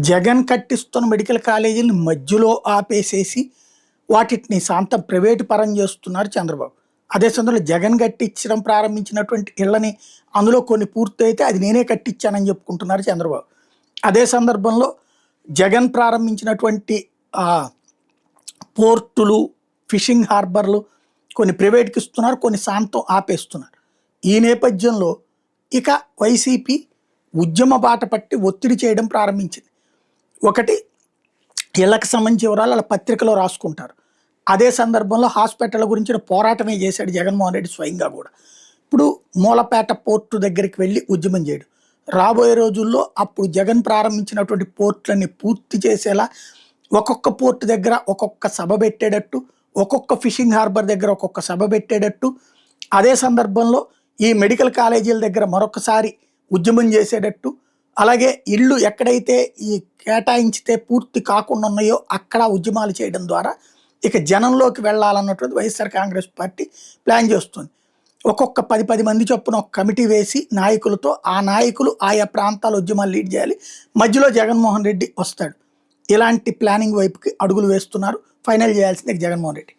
Jagan కట్టిస్తున్న medical కాలేజీని మధ్యలో ఆపేసేసి వాటిని శాంతం ప్రైవేటు పరం చేస్తున్నారు చంద్రబాబు. అదే సందర్భంలో జగన్ కట్టించడం ప్రారంభించినటువంటి ఇళ్ళని అందులో కొన్ని పూర్తయితే అది నేనే కట్టించానని చెప్పుకుంటున్నారు చంద్రబాబు. అదే సందర్భంలో జగన్ ప్రారంభించినటువంటి పోర్టులు, ఫిషింగ్ హార్బర్లు కొన్ని ప్రైవేట్కి ఇస్తున్నారు, కొన్ని శాంతం ఆపేస్తున్నారు. ఈ నేపథ్యంలో ఇక వైసీపీ ఉద్యమ బాట పట్టి ఒత్తిడి చేయడం ప్రారంభించింది. ఒకటి, ఇళ్లకు సంబంధించి వివరాలు అలా పత్రికలో రాసుకుంటారు. అదే సందర్భంలో హాస్పిటల్ గురించిన పోరాటమే చేశాడు జగన్మోహన్ రెడ్డి స్వయంగా కూడా. ఇప్పుడు మూలపేట పోర్టు దగ్గరికి వెళ్ళి ఉద్యమం చేయడం, రాబోయే రోజుల్లో అప్పుడు జగన్ ప్రారంభించినటువంటి పోర్టులన్నీ పూర్తి చేసేలా ఒక్కొక్క పోర్టు దగ్గర ఒక్కొక్క సభ పెట్టేటట్టు, ఒక్కొక్క ఫిషింగ్ హార్బర్ దగ్గర ఒక్కొక్క సభ పెట్టేటట్టు, అదే సందర్భంలో ఈ మెడికల్ కాలేజీల దగ్గర మరొకసారి ఉద్యమం చేసేటట్టు, అలాగే ఇళ్ళు ఎక్కడైతే ఈ కేటాయించితే పూర్తి కాకుండా ఉన్నాయో అక్కడ ఉద్యమాలు చేయడం ద్వారా ఇక జనంలోకి వెళ్ళాలన్నటువంటి వైఎస్ఆర్ కాంగ్రెస్ పార్టీ ప్లాన్ చేస్తుంది. ఒక్కొక్క 10 మంది చొప్పున ఒక కమిటీ వేసి నాయకులతో, ఆ నాయకులు ఆయా ప్రాంతాల ఉద్యమాలు లీడ్ చేయాలి, మధ్యలో జగన్మోహన్ రెడ్డి వస్తాడు. ఇలాంటి ప్లానింగ్ వైపుకి అడుగులు వేస్తున్నారు. ఫైనల్ చేయాల్సిందే జగన్మోహన్ రెడ్డి.